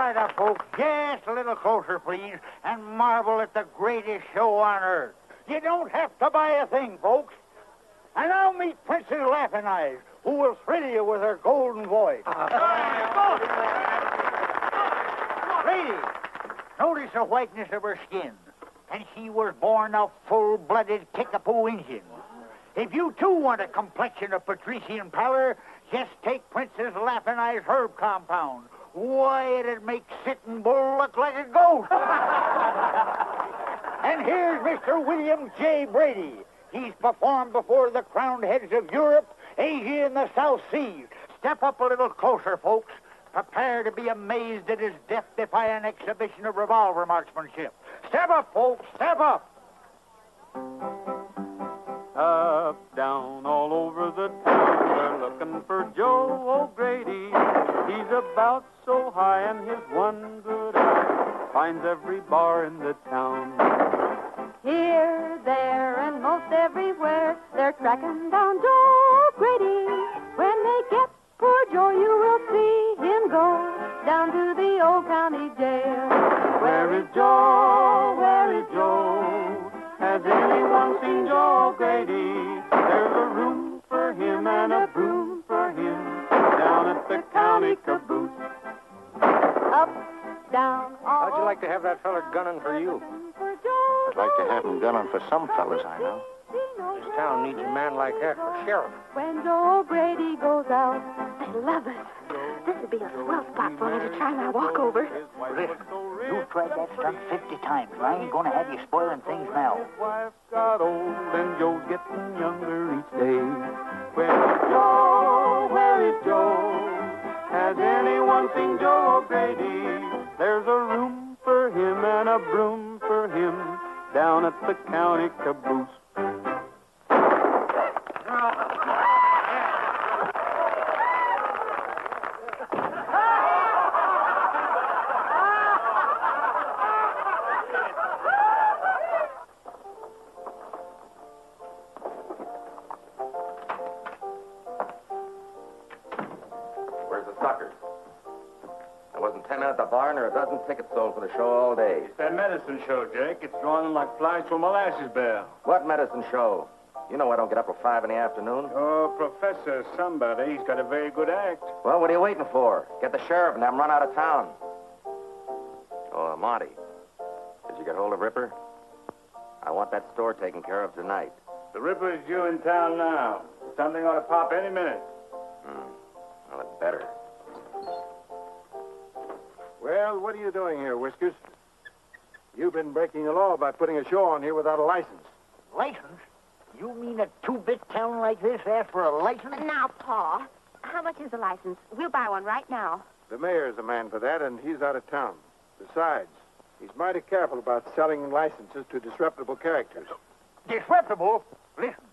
closer, folks. Just a little closer, please, and marvel at the greatest show on earth. You don't have to buy a thing, folks. And now meet Princess Laughing Eyes, who will thrill you with her golden voice. Ladies, notice the whiteness of her skin. And she was born a full-blooded Kickapoo Indian. If you, too, want a complexion of patrician pallor, just take Princess Laughing Eyes herb compound. Why, it'd make Sitting Bull look like a goat. And here's Mr. William J. Brady. He's performed before the crowned heads of Europe, Asia, and the South Seas. Step up a little closer, folks. Prepare to be amazed at his death-defying exhibition of revolver marksmanship. Step up, folks, step up. Up, down, all over the town, they're looking for Joe O'Grady. He's about so high, and his one good eye finds every bar in the town. Here, there, and most everywhere, they're tracking down Joe O'Grady. When they get poor Joe, you will see him go down to the old county jail. Where is Joe? Where is Joe? Has anyone seen Joe O'Grady? There's a room for him and a broom for him down at the county caboose. Up, down, all How'd you like to have that feller gunning for you? I'd like to have him gunning for some fellas I know. This town needs a man like that for sheriff. When Joe O'Grady goes out. I love it. This would be a swell spot for me to try my walkover. Listen, you've tried that stunt 50 times, and I ain't going to have you spoiling things now. His wife got old and Joe's getting younger each day. Where is Joe? Where is Joe? Has anyone seen Joe O'Grady? There's a room for him and a broom for him down at the county caboose. Where's the suckers? There wasn't 10 men at the barn or a dozen tickets sold for the show all day. It's that medicine show, Jake. It's drawing them like flies to a molasses barrel. What medicine show? You know I don't get up till 5 in the afternoon. Oh, Professor somebody. He's got a very good act. Well, what are you waiting for? Get the sheriff and have him run out of town. Oh, Monty. Did you get hold of Ripper? I want that store taken care of tonight. The Ripper's due in town now. Something ought to pop any minute. Well, it better. Well, what are you doing here, Whiskers? You've been breaking the law by putting a show on here without a license. License? You mean a two-bit town like this asks for a license? Now, Pa, how much is the license? We'll buy one right now. The mayor's the man for that, and he's out of town. Besides, he's mighty careful about selling licenses to disreputable characters. Disreputable? Listen,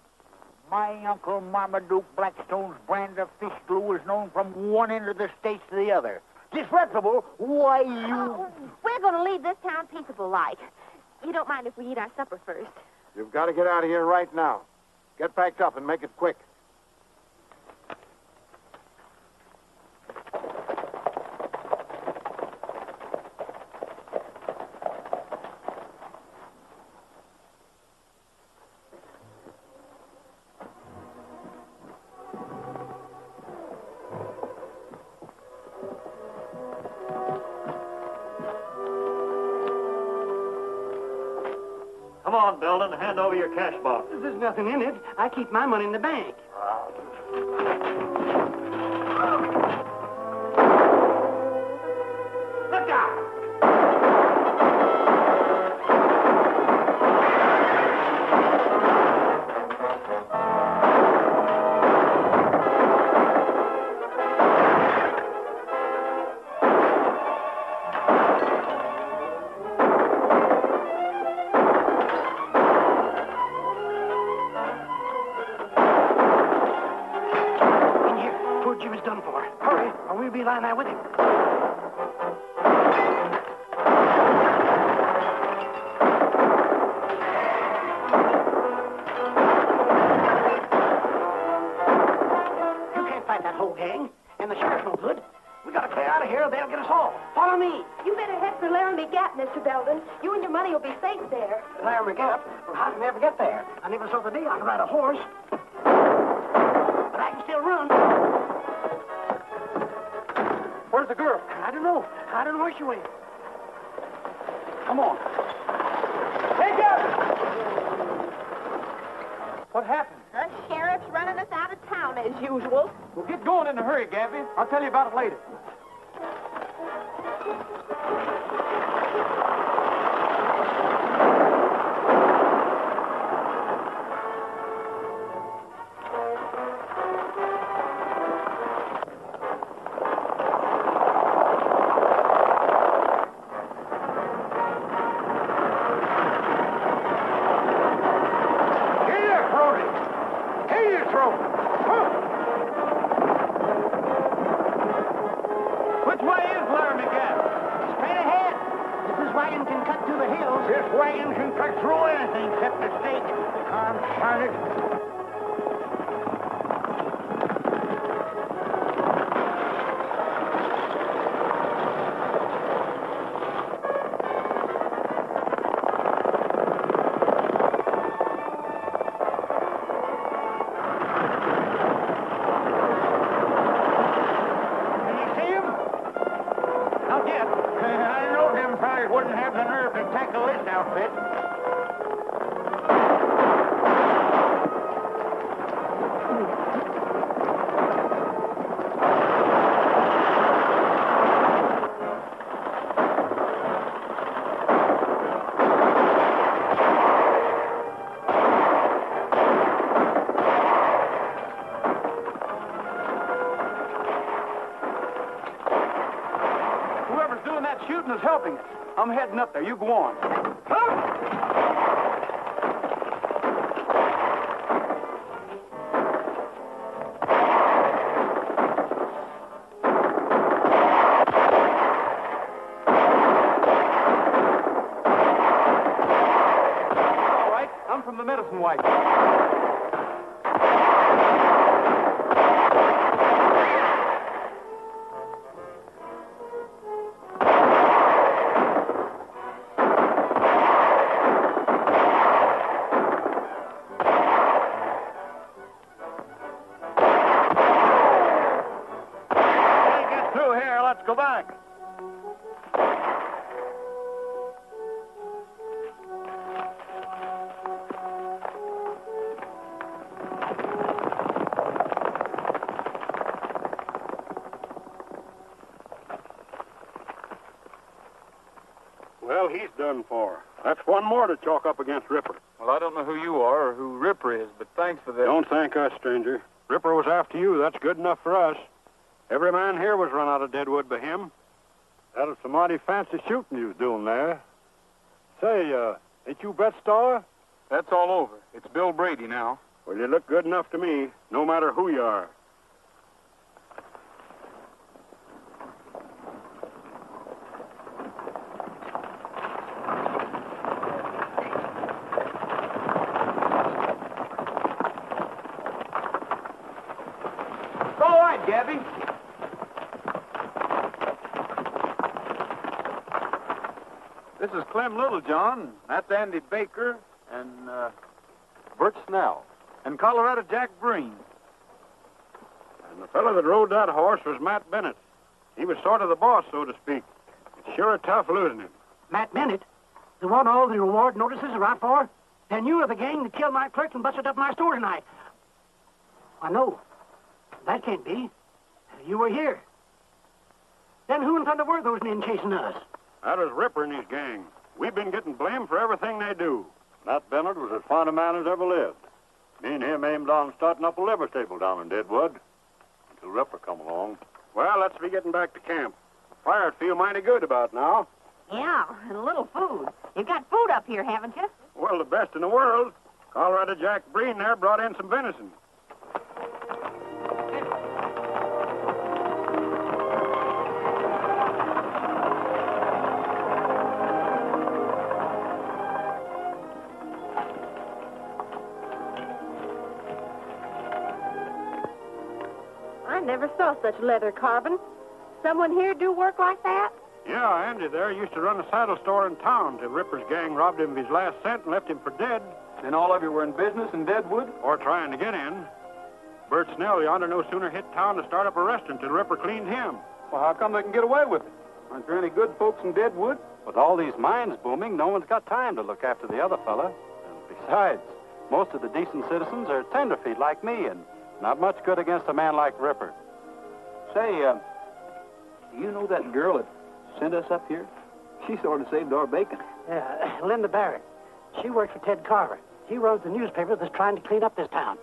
my Uncle Marmaduke Blackstone's brand of fish glue is known from one end of the states to the other. Disreputable? Why, you... Oh, we're going to leave this town peaceable-like. You don't mind if we eat our supper first? You've got to get out of here right now. Get packed up and make it quick. Come on, Belden. Hand over your cash box. There's nothing in it. I keep my money in the bank. Look out! Jim's done for. Hurry, or we'll be lying there with him. You can't fight that whole gang, and the sheriff's no good. We gotta clear out of here or they'll get us all. Follow me. You better head for Laramie Gap, Mr. Belden. You and your money will be safe there. Laramie Gap? Well, how can we ever get there? I never saw the day I could ride a horse. But I can still run. Where's the girl? I don't know. I don't know where she went. Come on. Hey, Gabby! What happened? The sheriff's running us out of town as usual. Well, get going in a hurry, Gabby. I'll tell you about it later. Which way is Laramie Gap? Straight ahead. This wagon can cut through the hills. This wagon can cut through anything except a stake. Confound it. Wouldn't have the nerve to tackle this outfit. Whoever's doing that shooting is helping us. I'm heading up there. You go on. All right. I'm from the medicine wagon. Let's go back. Well, he's done for. That's one more to chalk up against Ripper. Well, I don't know who you are or who Ripper is, but thanks for that. Don't thank us, stranger. Ripper was after you. That's good enough for us. Every man here was run out of Deadwood by him. That was some mighty fancy shooting you was doing there. Say, ain't you Brett Starr? That's all over. It's Bill Brady now. Well, you look good enough to me, no matter who you are. All right, Gabby. This is Clem Littlejohn. That's Andy Baker and Bert Snell. And Colorado Jack Breen. And the fellow that rode that horse was Matt Bennett. He was sort of the boss, so to speak. It's sure tough losing him. Matt Bennett? The one all the reward notices are out for? Then you are the gang that killed my clerk and busted up my store tonight. I know. That can't be. You were here. Then who in thunder were those men chasing us? That was Ripper and his gang. We've been getting blamed for everything they do. Matt Bennett was as fine a man as ever lived. Me and him aimed on starting up a liver stable down in Deadwood until Ripper come along. Well, let's be getting back to camp. Fire'd feel mighty good about now. Yeah, and a little food. You've got food up here, haven't you? Well, the best in the world. Colorado Jack Breen there brought in some venison. I never saw such leather carving. Someone here do work like that? Yeah, Andy there used to run a saddle store in town till Ripper's gang robbed him of his last cent and left him for dead. And all of you were in business in Deadwood? Or trying to get in. Bert Snell yonder no sooner hit town to start up a restaurant till Ripper cleaned him. Well, how come they can get away with it? Aren't there any good folks in Deadwood? With all these mines booming, no one's got time to look after the other fella. And besides, most of the decent citizens are tenderfeet like me, and not much good against a man like Ripper. Say, do you know that girl that sent us up here? She sort of saved our bacon. Linda Barrett. She works for Ted Carver. He runs the newspaper that's trying to clean up this town.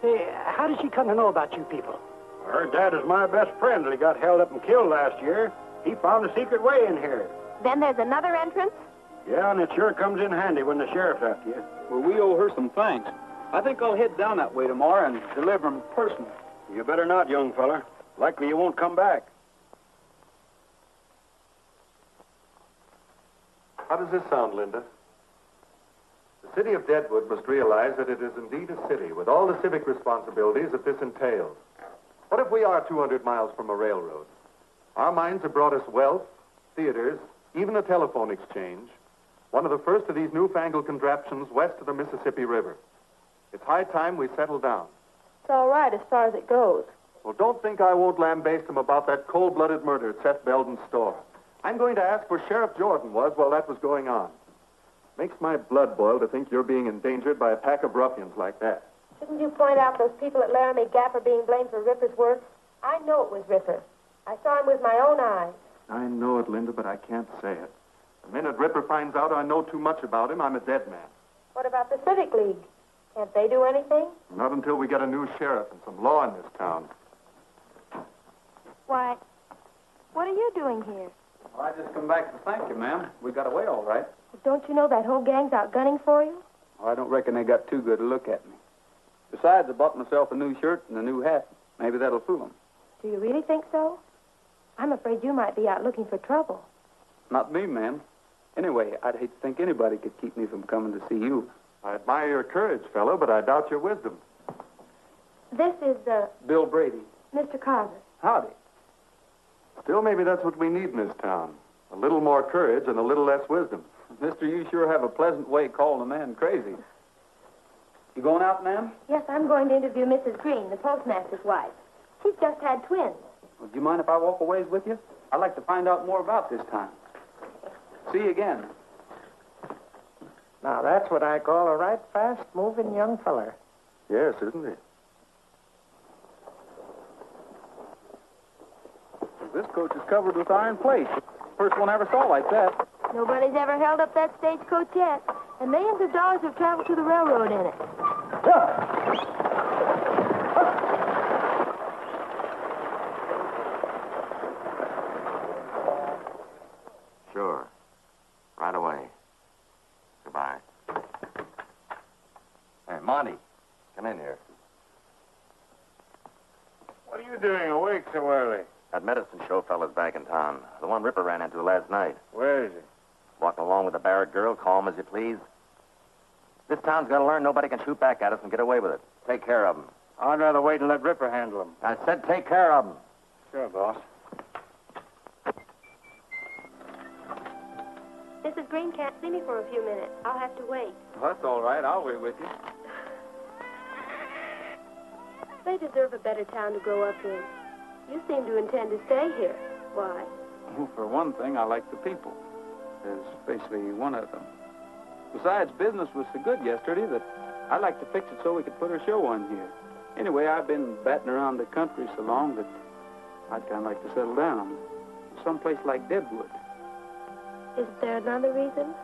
Hey, how did she come to know about you people? Her dad is my best friend till he got held up and killed last year. He found a secret way in here. Then there's another entrance? Yeah, and it sure comes in handy when the sheriff's after you. Well, we owe her some thanks. I think I'll head down that way tomorrow and deliver them personally. You better not, young feller. Likely you won't come back. How does this sound, Linda? The city of Deadwood must realize that it is indeed a city with all the civic responsibilities that this entails. What if we are 200 miles from a railroad? Our mines have brought us wealth, theaters, even a telephone exchange, one of the first of these newfangled contraptions west of the Mississippi River. It's high time we settle down. It's all right as far as it goes. Well, don't think I won't lambaste them about that cold-blooded murder at Seth Belden's store. I'm going to ask where Sheriff Jordan was while that was going on. Makes my blood boil to think you're being endangered by a pack of ruffians like that. Shouldn't you point out those people at Laramie Gap are being blamed for Ripper's work? I know it was Ripper. I saw him with my own eyes. I know it, Linda, but I can't say it. The minute Ripper finds out I know too much about him, I'm a dead man. What about the Civic League? Can't they do anything? Not until we get a new sheriff and some law in this town. Why, what are you doing here? Well, I just come back to thank you, ma'am. We got away all right. Don't you know that whole gang's out gunning for you? Well, I don't reckon they got too good a look at me. Besides, I bought myself a new shirt and a new hat. Maybe that'll fool them. Do you really think so? I'm afraid you might be out looking for trouble. Not me, ma'am. Anyway, I'd hate to think anybody could keep me from coming to see you. I admire your courage, fellow, but I doubt your wisdom. This is, Bill Brady. Mr. Carver. Howdy. Still, maybe that's what we need in this town. A little more courage and a little less wisdom. Mister, you sure have a pleasant way calling a man crazy. You going out, ma'am? Yes, I'm going to interview Mrs. Green, the postmaster's wife. She's just had twins. Well, do you mind if I walk a ways with you? I'd like to find out more about this town. See you again. Now, that's what I call a right fast-moving young feller. Yes, isn't he? This coach is covered with iron plate. First one I ever saw like that. Nobody's ever held up that stagecoach yet, and millions of dollars have traveled to the railroad in it. Sure. Right away. Goodbye. Hey, Monty, come in here. What are you doing awake so early? That medicine show fella's back in town. The one Ripper ran into last night. Where is he? Walking along with the Barrett girl, calm as you please. This town's got to learn nobody can shoot back at us and get away with it. Take care of them. I'd rather wait and let Ripper handle him. I said take care of them. Sure, boss. Mrs. Green can't see me for a few minutes. I'll have to wait. Well, that's all right. I'll wait with you. They deserve a better town to grow up in. You seem to intend to stay here. Why? Well, for one thing, I like the people, especially one of them. Besides, business was so good yesterday that I'd like to fix it so we could put a show on here. Anyway, I've been batting around the country so long that I'd kind of like to settle down. Someplace like Deadwood. Is there another reason?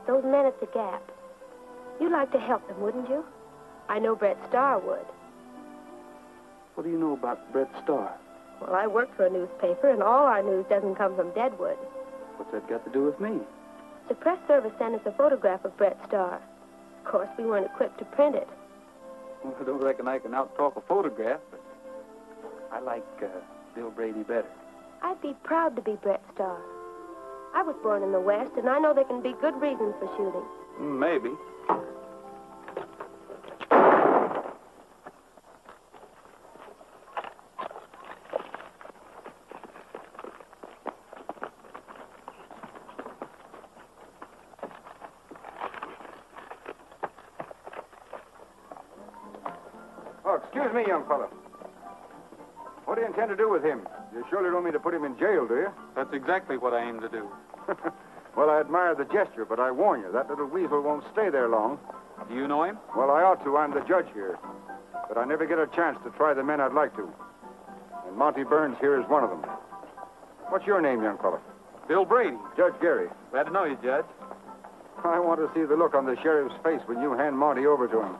Those men at the Gap. You'd like to help them, wouldn't you? I know Brett Starr would. What do you know about Brett Starr? Well, I work for a newspaper, and all our news doesn't come from Deadwood. What's that got to do with me? The press service sent us a photograph of Brett Starr. Of course, we weren't equipped to print it. Well, I don't reckon I can out-talk a photograph, but I like Bill Brady better. I'd be proud to be Brett Starr. I was born in the West, and I know there can be good reasons for shooting. Maybe. Oh, excuse me, young fellow. What do you intend to do with him? You surely don't mean to put him in jail, do you? That's exactly what I aim to do. Well, I admire the gesture, but I warn you, that little weasel won't stay there long. Do you know him? Well, I ought to. I'm the judge here. But I never get a chance to try the men I'd like to. And Monty Burns here is one of them. What's your name, young fellow? Bill Brady. Judge Gary. Glad to know you, Judge. I want to see the look on the sheriff's face when you hand Monty over to him.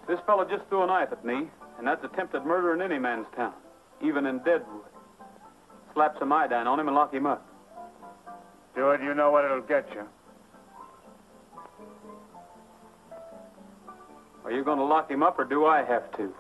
This fellow just threw a knife at me, and that's attempted murder in any man's town, even in Deadwood. Slap some iodine on him and lock him up. Do it, you know what it'll get you. Are you going to lock him up, or do I have to?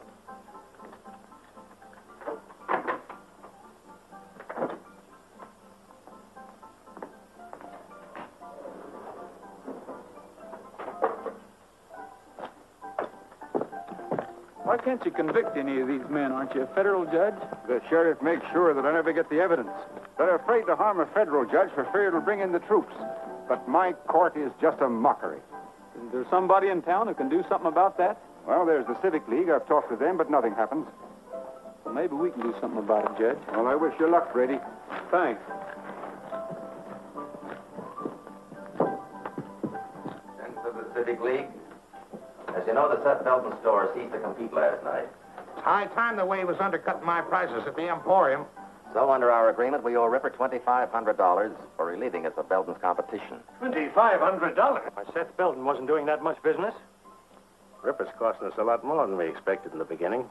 Why can't you convict any of these men? Aren't you a federal judge? The sheriff makes sure that I never get the evidence. They're afraid to harm a federal judge for fear it'll bring in the troops. But my court is just a mockery. Is there somebody in town who can do something about that? Well, there's the Civic League. I've talked to them, but nothing happens. Well, maybe we can do something about it, Judge. Well, I wish you luck, Brady. Thanks. Friends of the Civic League, as you know, the Seth Belton store ceased to compete last night. High time the way he was undercutting my prices at the Emporium. So, under our agreement, we owe Ripper $2,500 for relieving us of Belton's competition. $2,500? Why, Seth Belton wasn't doing that much business. Ripper's costing us a lot more than we expected in the beginning.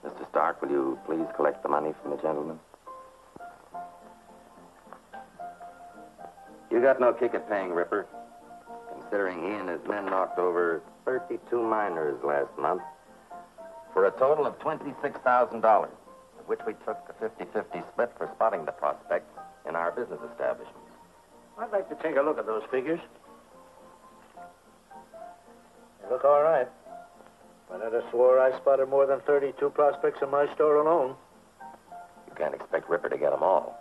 Mr. Stark, will you please collect the money from the gentleman? You got no kick at paying Ripper, considering he and his men knocked over 32 miners last month for a total of $26,000, of which we took a 50-50 split for spotting the prospects in our business establishments. I'd like to take a look at those figures. They look all right. But I'd have swore I spotted more than 32 prospects in my store alone. You can't expect Ripper to get them all.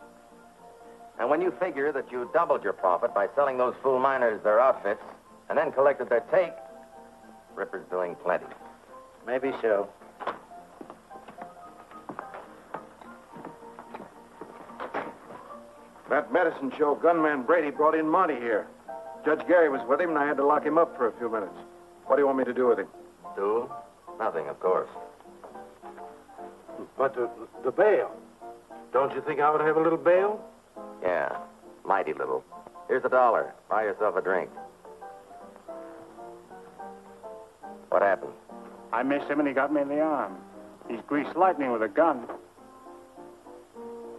And when you figure that you doubled your profit by selling those fool miners their outfits and then collected their take, Ripper's doing plenty. Maybe so. That medicine show gunman Brady brought in Monty here. Judge Gary was with him, and I had to lock him up for a few minutes. What do you want me to do with him? Do? Nothing, of course. But the bail. Don't you think I would have a little bail? Yeah, mighty little. Here's $1. Buy yourself a drink. What happened? I missed him and he got me in the arm. He's greased lightning with a gun.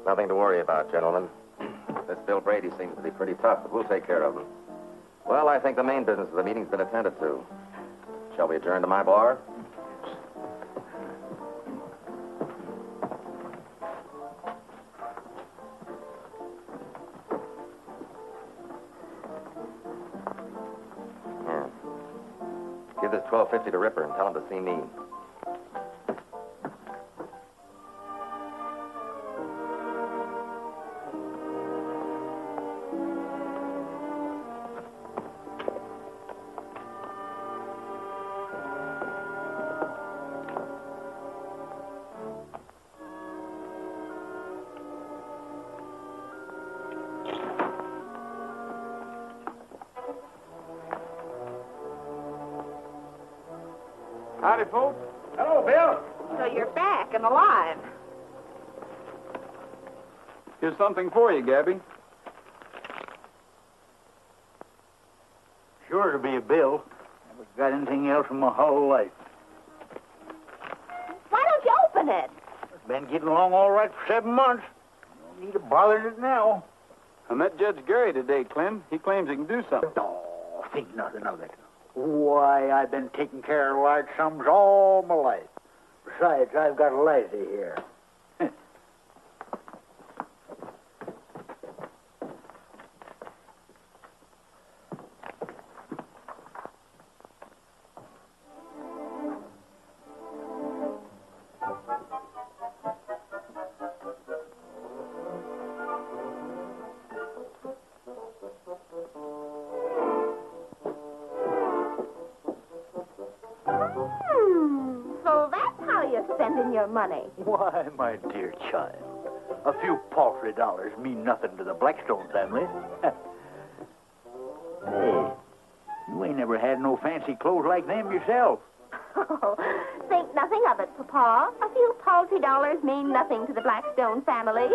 Nothing to worry about, gentlemen. This Bill Brady seems to be pretty tough, but we'll take care of him. Well, I think the main business of the meeting's been attended to. Shall we adjourn to my bar? Here. Give this $12.50 to Ripper and tell him to see me. Howdy, folks. Hello, Bill. So you're back and alive. Here's something for you, Gabby. Sure to be a bill. Never got anything else in my whole life. Why don't you open it? Been getting along all right for 7 months. No need to bother it now. I met Judge Gary today, Clem. He claims he can do something. Oh, think nothing of it. Why, I've been taking care of large sums all my life. Besides, I've got a lazy here. spending your money. Why, my dear child, a few paltry dollars mean nothing to the Blackstone family. Hey, you ain't never had no fancy clothes like them yourself. Oh, think nothing of it, Papa. A few paltry dollars mean nothing to the Blackstone family.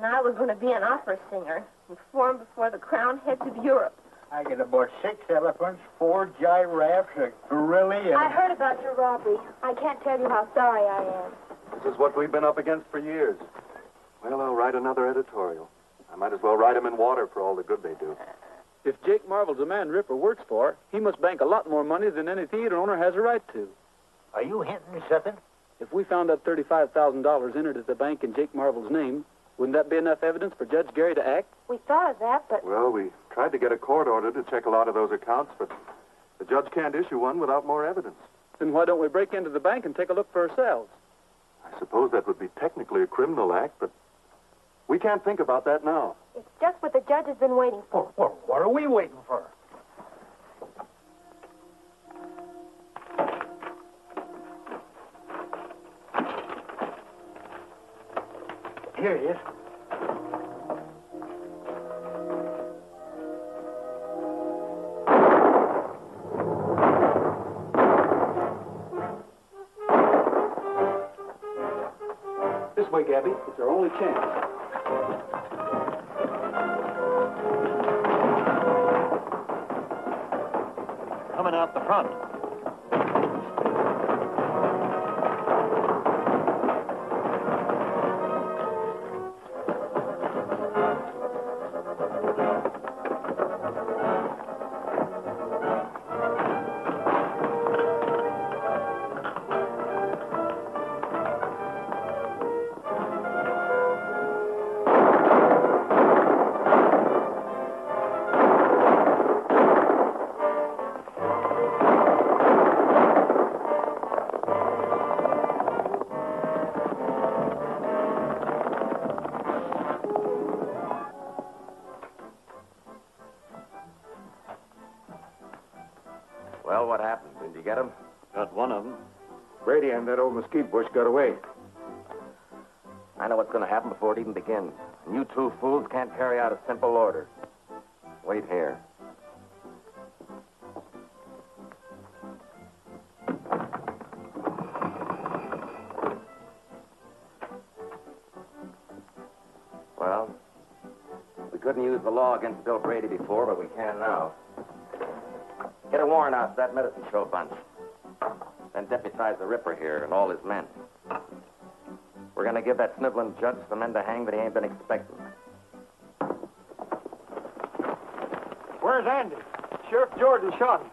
I was going to be an opera singer and perform before the crowned heads of Europe. I get about 6 elephants, 4 giraffes, a gorilla, and... I heard about your robbery. I can't tell you how sorry I am. This is what we've been up against for years. Well, I'll write another editorial. I might as well write them in water for all the good they do. If Jake Marvel's the man Ripper works for, he must bank a lot more money than any theater owner has a right to. Are you hinting at something? If we found that $35,000 entered at the bank in Jake Marvel's name, wouldn't that be enough evidence for Judge Gary to act? We thought of that, but... Well, we tried to get a court order to check a lot of those accounts, but the judge can't issue one without more evidence. Then why don't we break into the bank and take a look for ourselves? I suppose that would be technically a criminal act, but we can't think about that now. It's just what the judge has been waiting for. Well, what are we waiting for? Here it is. This way, Gabby. It's our only chance. Coming out the front. Well, what happened? Did you get him? Got one of them. Brady and that old mesquite bush got away. I know what's going to happen before it even begins. And you two fools can't carry out a simple order. Wait here. Well, we couldn't use the law against Bill Brady before, but we can now. Get a warrant out for that medicine show bunch. Then deputize the Ripper here and all his men. We're going to give that sniveling judge some men to hang that he ain't been expecting. Where's Andy? Sheriff Jordan shot him.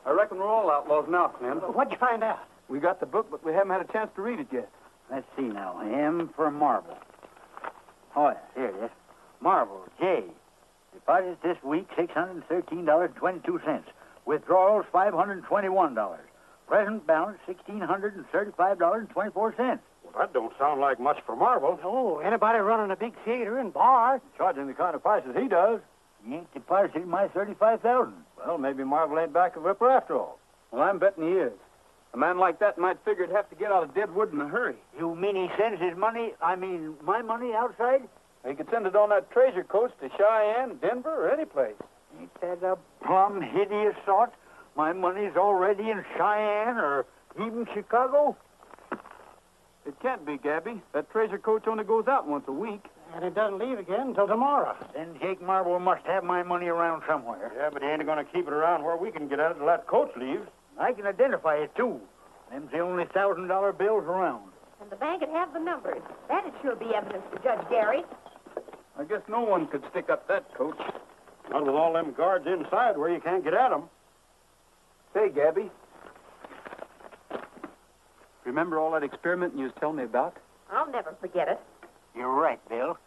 I reckon we're all outlaws now, Clint. What'd you find out? We got the book, but we haven't had a chance to read it yet. Let's see now. M for Marvel. Oh, yes, here it is. Marvel, J. Deposits this week, $613.22. Withdrawals, $521. Present balance, $1,635.24. Well, that don't sound like much for Marvel. Oh, anybody running a big theater and bar? Charging the kind of prices he does. He ain't deposited my $35,000. Well, maybe Marvel ain't back of Ripper after all. Well, I'm betting he is. A man like that might figure he'd have to get out of Deadwood in a hurry. You mean he sends his money, my money outside? He could send it on that treasure coach to Cheyenne, Denver, or any place. Ain't that a plumb hideous thought? My money's already in Cheyenne or even Chicago? It can't be, Gabby. That treasure coach only goes out once a week. And it doesn't leave again until tomorrow. Then Jake Marvel must have my money around somewhere. Yeah, but he ain't going to keep it around where we can get at it till that coach leaves. I can identify it, too. Them's the only $1,000 bills around. And the bank would have the numbers. That'd sure be evidence to Judge Gary. I guess no one could stick up that coach. Not with all them guards inside where you can't get at them. Say, Gabby. Remember all that experiment you was telling me about? I'll never forget it. You're right, Bill.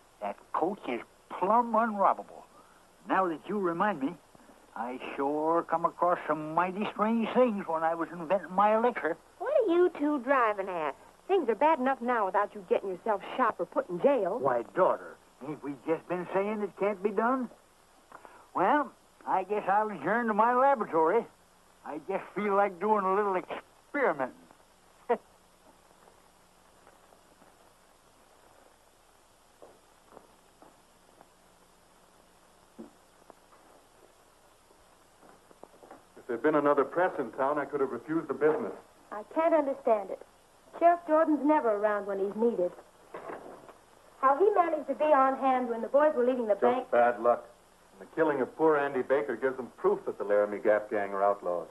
coach is plumb unrobbable. Now that you remind me, I sure come across some mighty strange things when I was inventing my elixir. What are you two driving at? Things are bad enough now without you getting yourself shot or put in jail. Why, daughter, ain't we just been saying it can't be done? Well, I guess I'll adjourn to my laboratory. I just feel like doing a little experimenting. If there'd been another press in town, I could have refused the business. I can't understand it. Sheriff Jordan's never around when he's needed. How he managed to be on hand when the boys were leaving the bank. Just bad luck. And the killing of poor Andy Baker gives them proof that the Laramie Gap gang are outlaws.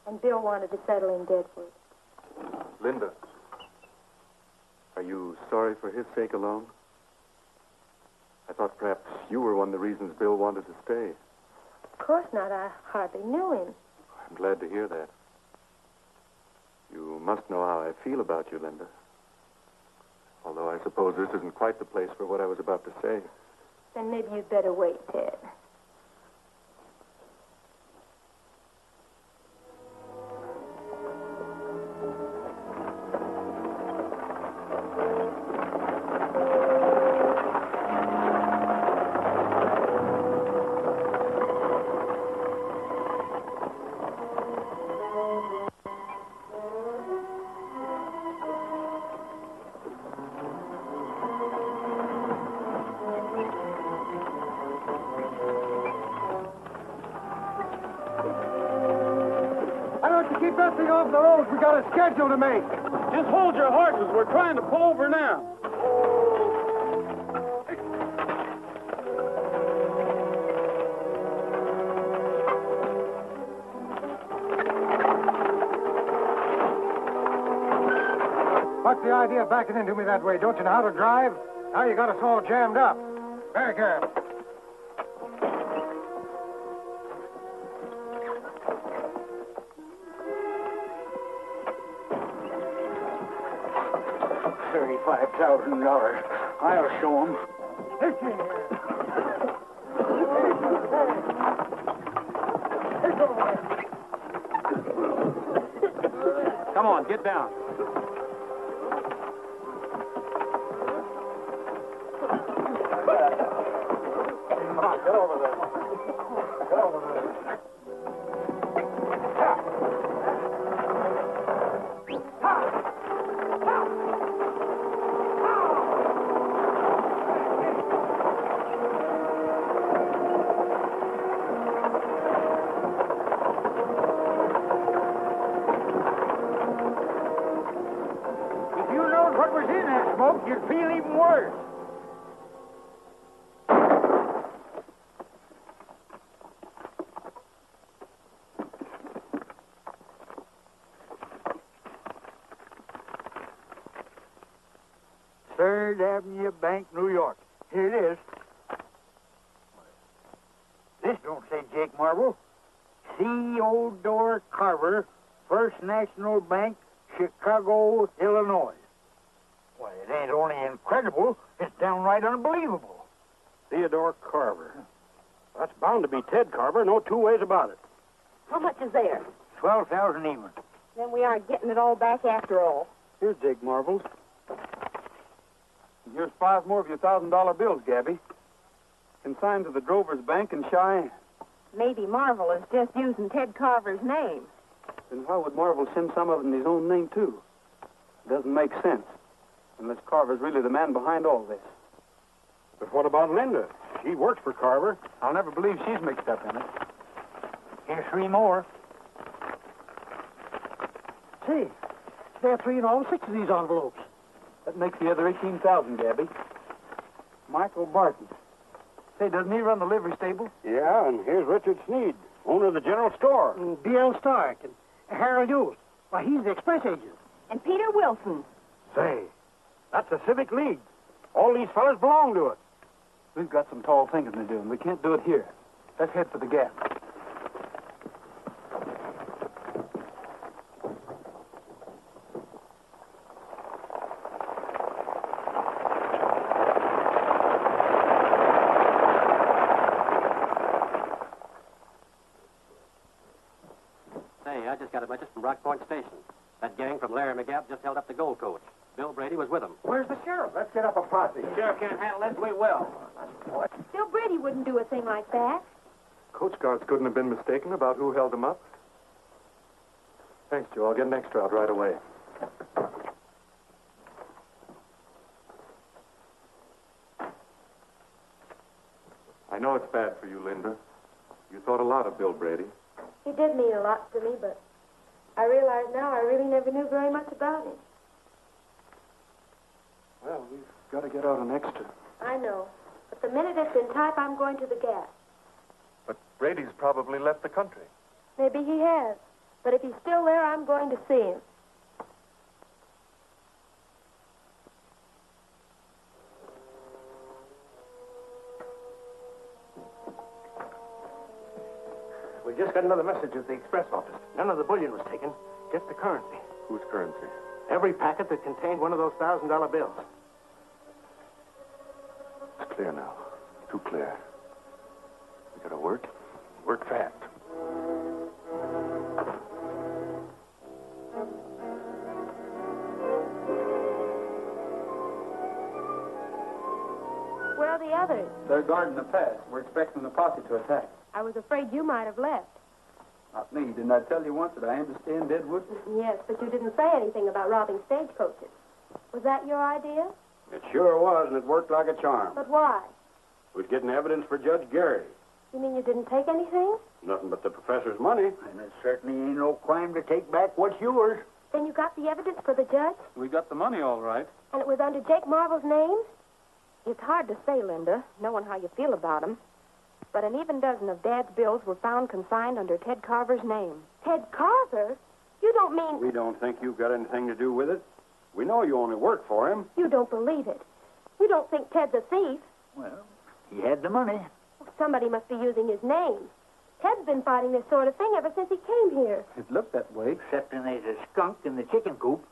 And Bill wanted to settle in Deadwood. Linda, are you sorry for his sake alone? I thought perhaps you were one of the reasons Bill wanted to stay. Of course not. I hardly knew him. I'm glad to hear that. You must know how I feel about you, Linda. Although I suppose this isn't quite the place for what I was about to say. Then maybe you'd better wait, Ted. Keep that thing off the road. We got a schedule to make. Just hold your horses. We're trying to pull over now. What's the idea of backing into me that way? Don't you know how to drive? Now you got us all jammed up. Very good. $35,000. I'll show him. Come on, get down. Come on, get over there. Get over there. You'd feel even worse. Third Avenue Bank, New York. Here it is. This don't say Jake Marble. Theodore Carver, First National Bank, Chicago, Illinois. Why, it ain't only incredible, it's downright unbelievable. Theodore Carver. That's bound to be Ted Carver, no two ways about it. How much is there? 12,000 even. Then we aren't getting it all back after all. Here's Jake Marbles. And here's 5 more of your $1,000 bills, Gabby. Consigned to the Drovers Bank in Cheyenne. Maybe Marvel is just using Ted Carver's name. Then why would Marvel send some of it in his own name, too? Doesn't make sense. Unless Carver's really the man behind all this. But what about Linda? She works for Carver. I'll never believe she's mixed up in it. Here's 3 more. Say, there are 3 in all 6 of these envelopes. That makes the other 18,000, Gabby. Michael Barton. Say, doesn't he run the livery stable? Yeah, and here's Richard Sneed, owner of the general store. And B.L. Stark and Harold Hughes. Why, he's the express agent. And Peter Wilson. Say, that's the Civic League. All these fellas belong to it. We've got some tall thinking to do, and we can't do it here. Let's head for the Gap. eyewitness from Rock Point Station. That gang from Laramie Gap just held up the gold coach. Bill Brady was with them. Where's the sheriff? Let's get up a posse. Sheriff can't handle this. We will. Bill Brady wouldn't do a thing like that. Coast guards couldn't have been mistaken about who held them up. Thanks, Joe. I'll get an extra out right away. I know it's bad for you, Linda. You thought a lot of Bill Brady. He did mean a lot to me, but I realize now I really never knew very much about him. Well, we've got to get out an extra. I know. But the minute it's in type, I'm going to the Gap. But Brady's probably left the country. Maybe he has. But if he's still there, I'm going to see him. We just got another message at the express office. None of the bullion was taken, just the currency. Whose currency? Every packet that contained one of those $1,000 bills. It's clear now. Too clear. We gotta work. Work fast. Where are the others? They're guarding the pass. We're expecting the posse to attack. I was afraid you might have left. Not me. Didn't I tell you once that I am to stay in Deadwood? Yes, but you didn't say anything about robbing stagecoaches. Was that your idea? It sure was, and it worked like a charm. But why? We was getting evidence for Judge Gary. You mean you didn't take anything? Nothing but the professor's money. And it certainly ain't no crime to take back what's yours. Then you got the evidence for the judge? We got the money all right. And it was under Jake Marvel's name? It's hard to say, Linda, knowing how you feel about him. But an even dozen of Dad's bills were found consigned under Ted Carver's name. Ted Carver? You don't mean... We don't think you've got anything to do with it. We know you only work for him. You don't believe it. You don't think Ted's a thief. Well, he had the money. Somebody must be using his name. Ted's been fighting this sort of thing ever since he came here. It looked that way. Excepting there's a skunk in the chicken coop.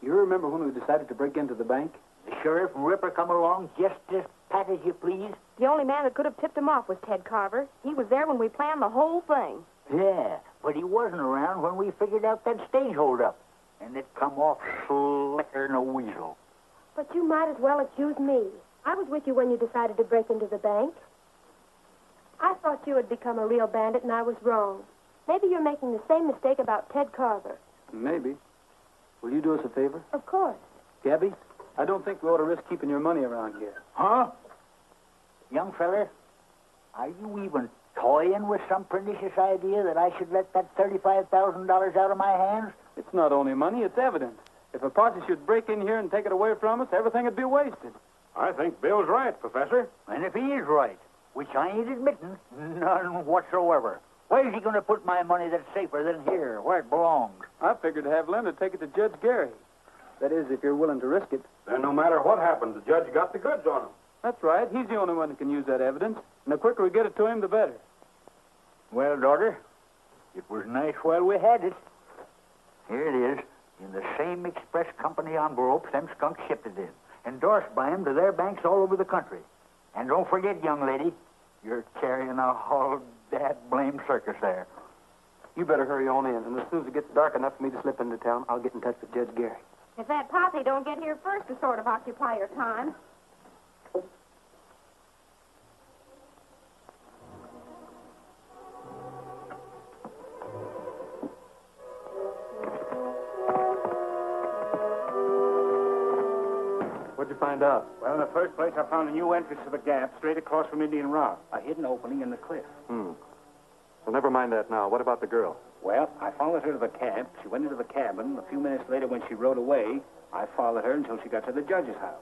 You remember when we decided to break into the bank? The sheriff and Ripper come along just as pat as you please. The only man that could have tipped him off was Ted Carver. He was there when we planned the whole thing. Yeah, but he wasn't around when we figured out that stage holdup. And it come off slicker than a weasel. But you might as well accuse me. I was with you when you decided to break into the bank. I thought you had become a real bandit, and I was wrong. Maybe you're making the same mistake about Ted Carver. Maybe. Will you do us a favor? Of course. Gabby, I don't think we ought to risk keeping your money around here. Huh? Young feller, are you even toying with some pernicious idea that I should let that $35,000 out of my hands? It's not only money, it's evidence. If a posse should break in here and take it away from us, everything would be wasted. I think Bill's right, Professor. And if he is right, which I ain't admitting, none whatsoever, where's he going to put my money that's safer than here, where it belongs? I figured to have Linda take it to Judge Gary. That is, if you're willing to risk it. Then no matter what happens, the judge got the goods on him. That's right. He's the only one who can use that evidence. And the quicker we get it to him, the better. Well, daughter, it was nice while we had it. Here it is, in the same express company envelope them skunks shipped it in. Endorsed by them to their banks all over the country. And don't forget, young lady, you're carrying a whole that blame circus there. You better hurry on in. And as soon as it gets dark enough for me to slip into town, I'll get in touch with Judge Gary. If that posse don't get here first to sort of occupy your time. What'd you find out? Well, in the first place, I found a new entrance to the Gap straight across from Indian Rock. A hidden opening in the cliff. Well, never mind that now. What about the girl? Well, I followed her to the cab. She went into the cabin. A few minutes later, when she rode away, I followed her until she got to the judge's house.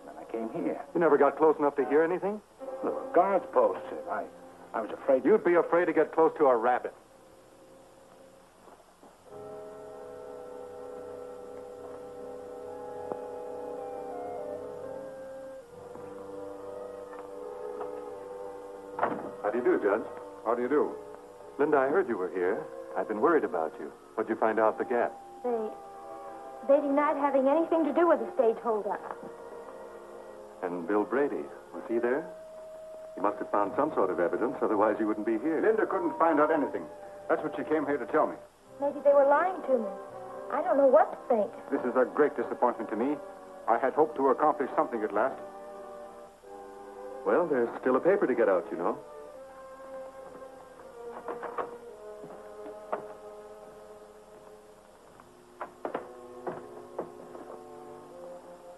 Then I came here. You never got close enough to hear anything? Look, guards posted. I was afraid... You'd be afraid to get close to a rabbit. How do you do, Judge? How do you do? Linda, I heard you were here. I've been worried about you. What'd you find out at the Gap? They denied having anything to do with the stage holdup. And Bill Brady, was he there? He must have found some sort of evidence, otherwise he wouldn't be here. Linda couldn't find out anything. That's what she came here to tell me. Maybe they were lying to me. I don't know what to think. This is a great disappointment to me. I had hoped to accomplish something at last. Well, there's still a paper to get out, you know.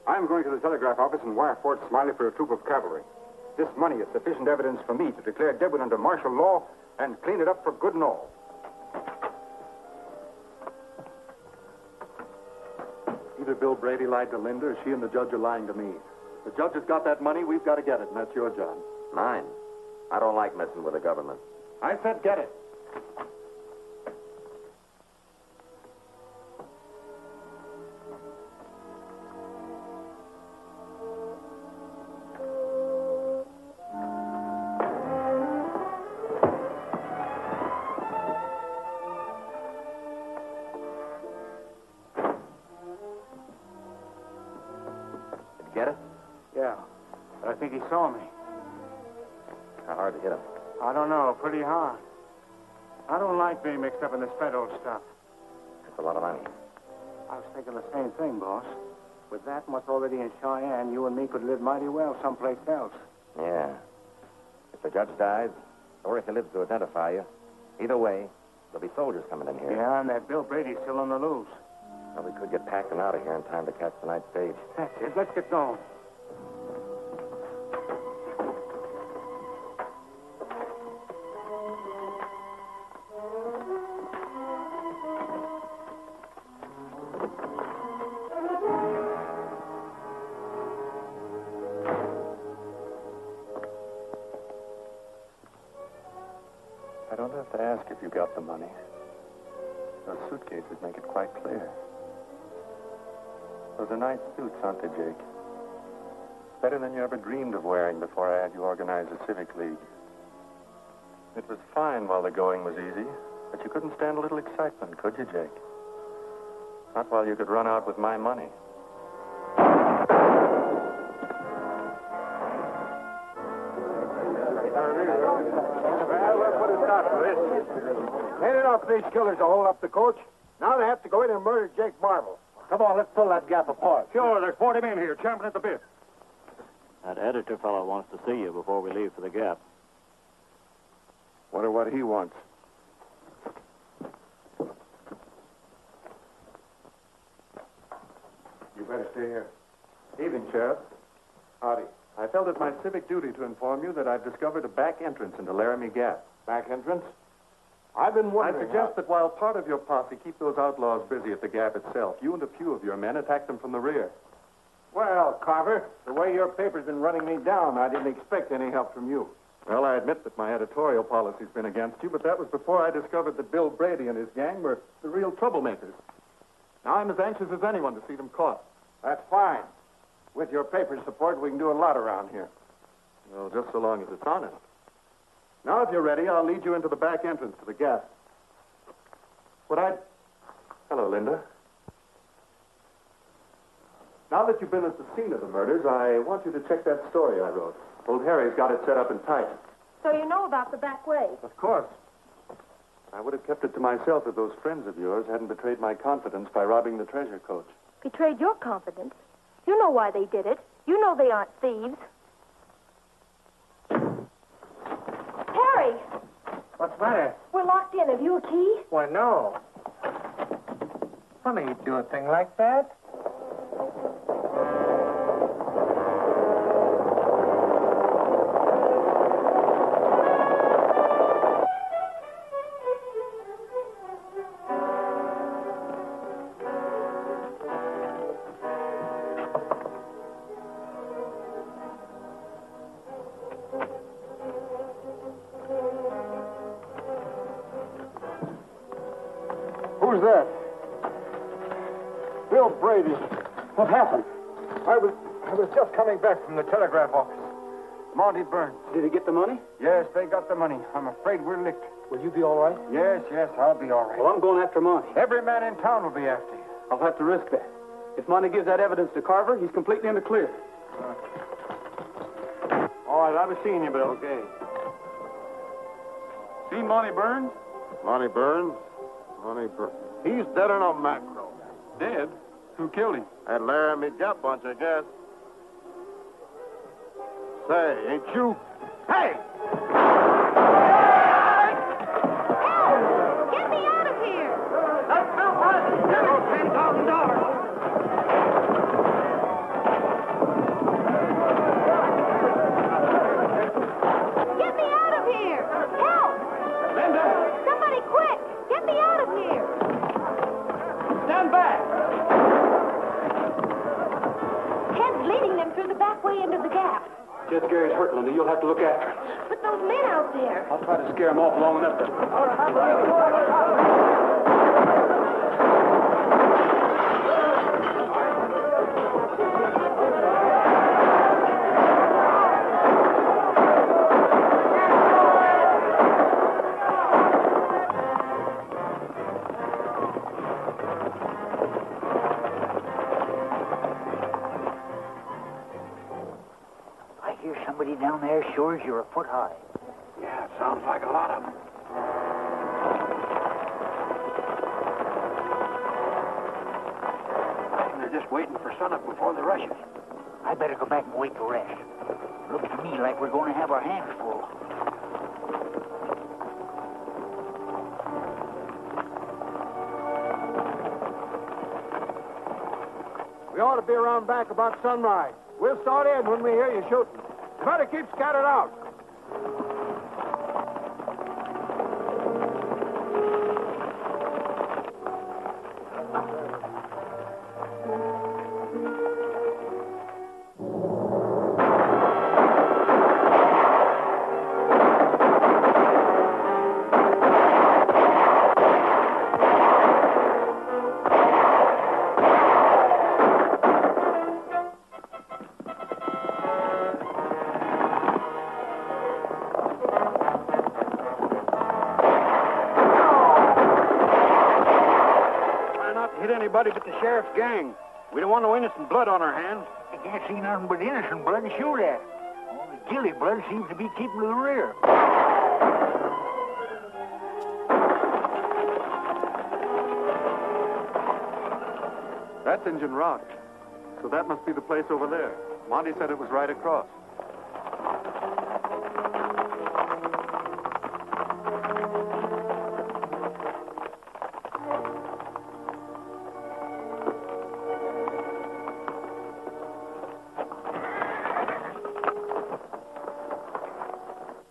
I'm going to the telegraph office and wire Fort Smiley for a troop of cavalry. This money is sufficient evidence for me to declare Deadwood under martial law and clean it up for good and all. Either Bill Brady lied to Linda or she and the judge are lying to me. The judge has got that money, we've got to get it, and that's your job. Mine. I don't like messing with the government. I said get it. Get it? Yeah, but I think he saw me. How hard to hit him? I don't know, pretty hard. I don't like being mixed up in this federal stuff. That's a lot of money. I was thinking the same thing, boss. With that much already in Cheyenne, you and me could live mighty well someplace else. Yeah. If the judge dies, or if he lives to identify you, either way, there'll be soldiers coming in here. Yeah, and that Bill Brady's still on the loose. Well, we could get packed and out of here in time to catch the night stage. That's it. Let's get going. I don't have to ask if you got the money. Those suitcases make it quite clear. Those are nice suits, aren't they, Jake? Better than you ever dreamed of wearing before I had you organize a civic league. It was fine while the going was easy, but you couldn't stand a little excitement, could you, Jake? Not while you could run out with my money. Well, we'll put a stop to this. Ain't enough these killers to hold up the coach. Now they have to go in and murder Jake Marvel. Come on, let's pull that gap apart. Sure, there's 40 men here, champing at the bit. That editor fellow wants to see you before we leave for the Gap. Wonder what he wants. You better stay here. Evening, Sheriff. Howdy. I felt it my civic duty to inform you that I've discovered a back entrance into Laramie Gap. Back entrance? I've been wondering. I suggest that while part of your posse keep those outlaws busy at the Gap itself, you and a few of your men attack them from the rear. Well, Carver, the way your paper's been running me down, I didn't expect any help from you. Well, I admit that my editorial policy's been against you, but that was before I discovered that Bill Brady and his gang were the real troublemakers. Now I'm as anxious as anyone to see them caught. That's fine. With your paper's support, we can do a lot around here. Well, just so long as it's honest. Now, if you're ready, I'll lead you into the back entrance to the Gap. Hello, Linda. Now that you've been at the scene of the murders, I want you to check that story I wrote. Old Harry's got it set up and tight. So you know about the back way? Of course. I would have kept it to myself if those friends of yours hadn't betrayed my confidence by robbing the treasure coach. Betrayed your confidence? You know why they did it. You know they aren't thieves. Harry! What's the matter? We're locked in. Have you a key? Why, no. Funny you'd do a thing like that. Who's that? Bill Brady. What happened? I was just coming back from the telegraph office. Monty Burns. Did he get the money? Yes, they got the money. I'm afraid we're licked. Will you be all right? Yes, I'll be all right. Well, I'm going after Monty. Every man in town will be after you. I'll have to risk that. If Monty gives that evidence to Carver, he's completely in the clear. All right, I'll be seeing you, Bill. Okay. Seen Monty Burns? Monty Burns? Honey, he's dead on a macro. Dead? Who killed him? That Laramie Gap bunch, I guess. Say, ain't you... Hey! Get me out of here! That's Bill Bradley. Give him $10,000. Get me out of here! Help! Linda! Somebody quick! Get me out of here! Stand back! Ted's leading them through the back way into the gap. Jed Gary's hurt, Linda. You'll have to look after him. But those men out there... I'll try to scare him off long enough to... I hear somebody down there sure as you're a foot high. Yeah, it sounds like a lot of them. They're just waiting for sunup before they rush us. I better go back and wait to rest. Looks to me like we're going to have our hands full. We ought to be around back about sunrise. We'll start in when we hear you shooting. You better keep scattered out. Anybody but the sheriff's gang. We don't want no innocent blood on our hands. I can't see nothing but innocent blood to shoot at. All the guilty blood seems to be keeping to the rear. That's Injun Rock. So that must be the place over there. Monty said it was right across.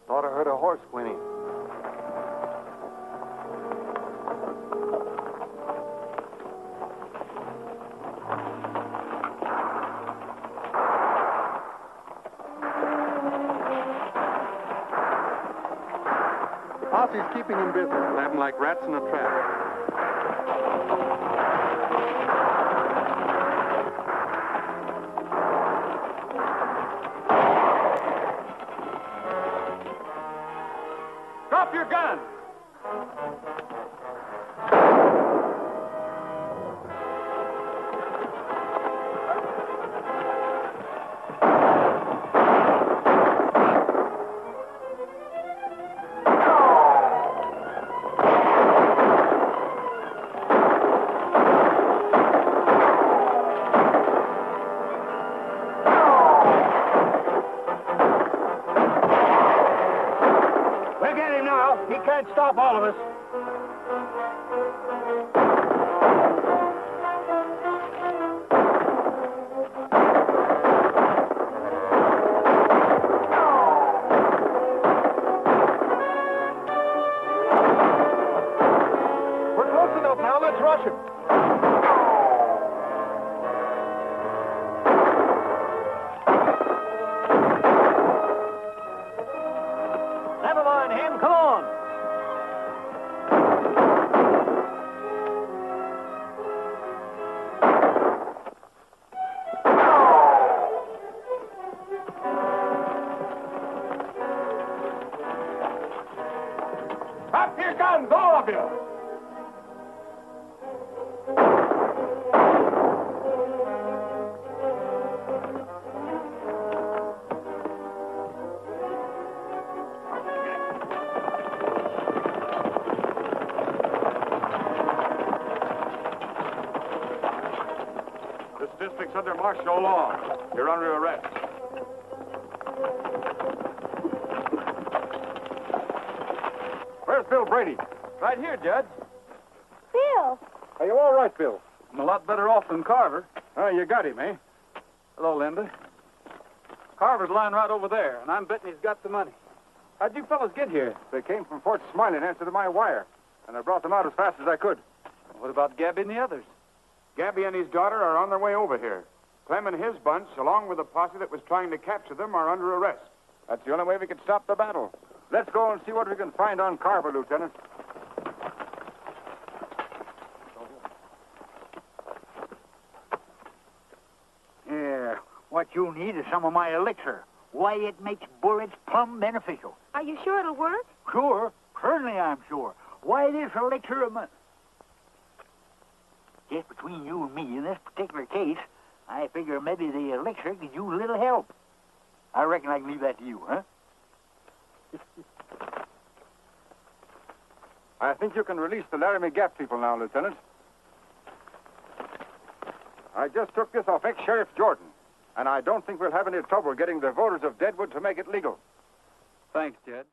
Thought I heard a horse whinny. Posse's keeping them busy. We'll have them like rats in a trap. Drop your gun! We'll get him now. He can't stop all of us. We're close enough now. Let's rush him. Never mind him. Come on. suspects under martial law. You're under arrest. Where's Bill Brady? Right here, Judge. Bill. Are you all right, Bill? I'm a lot better off than Carver. Oh, you got him, eh? Hello, Linda. Carver's lying right over there, and I'm betting he's got the money. How'd you fellas get here? They came from Fort Smiley in answer to my wire, and I brought them out as fast as I could. What about Gabby and the others? Gabby and his daughter are on their way over here. Clem and his bunch, along with the posse that was trying to capture them, are under arrest. That's the only way we can stop the battle. Let's go and see what we can find on Carver, Lieutenant. Yeah, what you need is some of my elixir. Why, it makes bullets plumb beneficial. Are you sure it'll work? Sure. Certainly I'm sure. Why, this elixir of mine... Just between you and me, in this particular case, I figure maybe the elixir could use a little help. I reckon I can leave that to you, huh? I think you can release the Laramie Gap people now, Lieutenant. I just took this off ex-Sheriff Jordan, and I don't think we'll have any trouble getting the voters of Deadwood to make it legal. Thanks, Jed.